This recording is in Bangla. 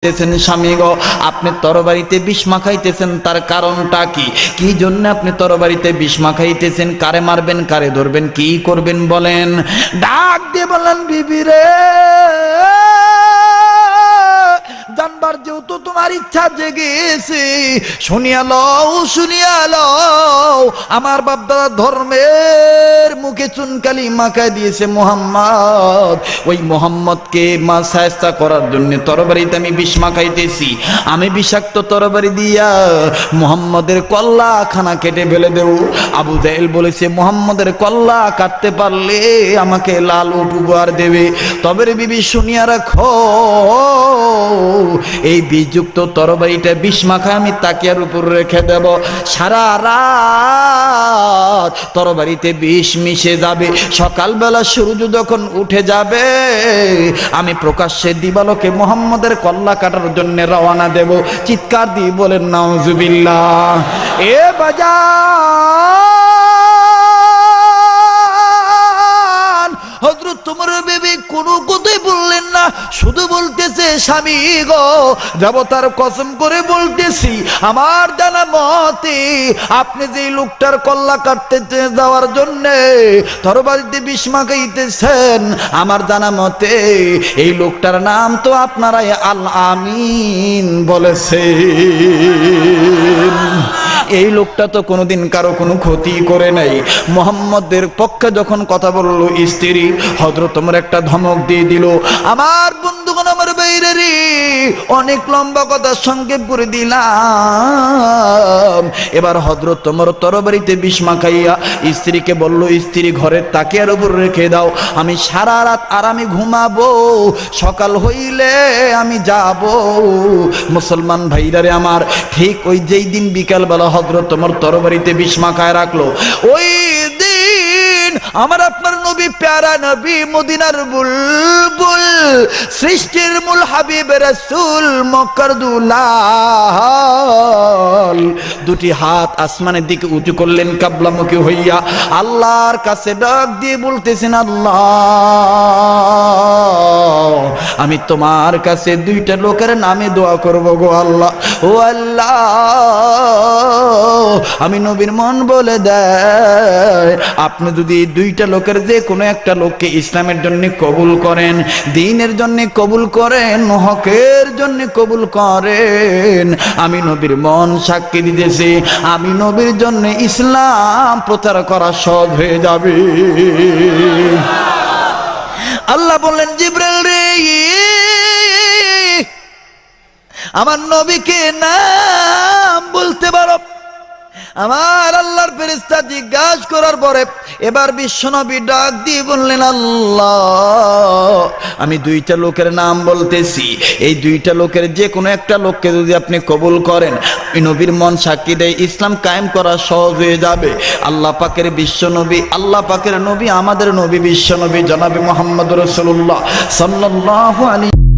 স্বামী গো, আপনি তরবারিতে বিষ মাখাইতেছেন, তার কারণটা কি? কি জন্য আপনি তরবারিতে বিষ মাখাইতেছেন? কারে মারবেন, কারে ধরবেন, কি করবেন বলেন? ডাক দিয়ে বলেন, বিবি রে, জানবার যেহেতু তোমার ইচ্ছা জেগেছে, শুনিয়া লও আমার বাপদাদা ধর্মের মুখে চুনকালি মাখায় দিয়েছে মোহাম্মদ। ওই মোহাম্মদকে শায়েস্তা করার জন্য তরবারিতে আমি বিষ মাখাইতেছি। আমি বিষাক্ত তরবারি দিয়া মোহাম্মদের কল্লা খানা কেটে ফেলে দেব। আবু জাহেল বলেছে, মোহাম্মদের কল্লা কাটতে পারলে আমাকে লাল উট উপহার দেবে। তবে রে বিবি, শুনিয়া রাখো, এই বিষযুক্ত তরবারিটা বিষ মাখা আমি তাকিয়ার উপর রেখে দেব। সারা রাত তরবারিতে বিষ মিশে যাবে। সকালবেলা সূর্য যখন উঠে যাবে, আমি প্রকাশ্যে দিবালোকে মুহাম্মদের কল্লা কাটার জন্য রওনা দেব। চিৎকার দিয়ে বলেন নাউজুবিল্লাহ। এ বাজান, হযরত তোমার বিবি কোনো কথাই বললেন না, শুধু বলতেছে, স্বামী গো, দেবতার কসম করে বলতেছি, আমার জানা মতে আপনি যে লোকটার কল্লা কাটতে যাওয়ার জন্য তরবারিতে বিষ মাখাইতেছেন, আমার জানা মতে এই লোকটার নাম তো আপনারা আল আমিন বলেছেন। এই লোকটা তো কোনোদিন কারো কোনো ক্ষতি করে নাই। মুহাম্মদের পক্ষে যখন কথা বললো স্ত্রী, হযরত ওমর একটা ধমক দিয়ে দিল। আমার বন্ধুগণ, আমার বাইরে রে, অনেক লম্বা কথা সংক্ষেপ করে দিলাম। এবার হযরত ওমর তরবারিতে বিষ মাখাইয়া স্ত্রীকে বলল, স্ত্রী ঘরের তাকিয়ার উপর রেখে দাও, আমি সারা রাত আরামে ঘুমাবো, সকাল হইলে আমি যাব। মুসলমান ভাইরারে আমার, ঠিক ওই যেই দিন বিকালবেলা হযরত ওমর তরবারিতে বিষ মাখায় রাখলো, ওই দিন আমার আপনার নবী, প্যারা নবী, মদিনার বুলবুল, সৃষ্টির মূল হাবিব রাসূল, মক্কার দুলাল, দুটি হাত আসমানের দিকে উঁচু করলেন কাবলামুখী হইয়া, আল্লাহর কাছে ডাক দিয়ে বলতেছেন, আল্লাহ, আমি তোমার কাছে দুইটা লোকের নামে দোয়া করব গো আল্লাহ। ও আল্লাহ, আমি নবীর মন বলে দেয়, আপনি যদি দুইটা লোকের যে কোনো একটা লোককে ইসলামের জন্য কবুল করেন, দ্বীনের জন্য কবুল করেন, হকের জন্য কবুল করেন, আমি নবীর মন সাক্ষী দিতেছি, আমি নবীর জন্য ইসলাম প্রচার করা সহজ হয়ে যাবে। আল্লাহ বললেন, জিবরাইল রে, আমার নবীকে নাম বলতে পারো। আমার আল্লাহর ফেরেশতা জিজ্ঞাসা করার পরে এবার বিশ্বনবী ডাক দিয়ে বললেন, আল্লাহ, আমি দুইটা লোকের নাম বলতেছি, এই দুইটা লোকের যে কোনো একটা লোককে যদি আপনি কবুল করেন, নবীর মন সাক্ষী দেয়, ইসলাম কায়েম করা সহজ হয়ে যাবে। আল্লাহ পাকের বিশ্বনবী, আল্লাহ পাকের নবী, আমাদের নবী বিশ্বনবী জনাবে মুহাম্মদ রাসূলুল্লাহ সাল্লাল্লাহু আলাইহি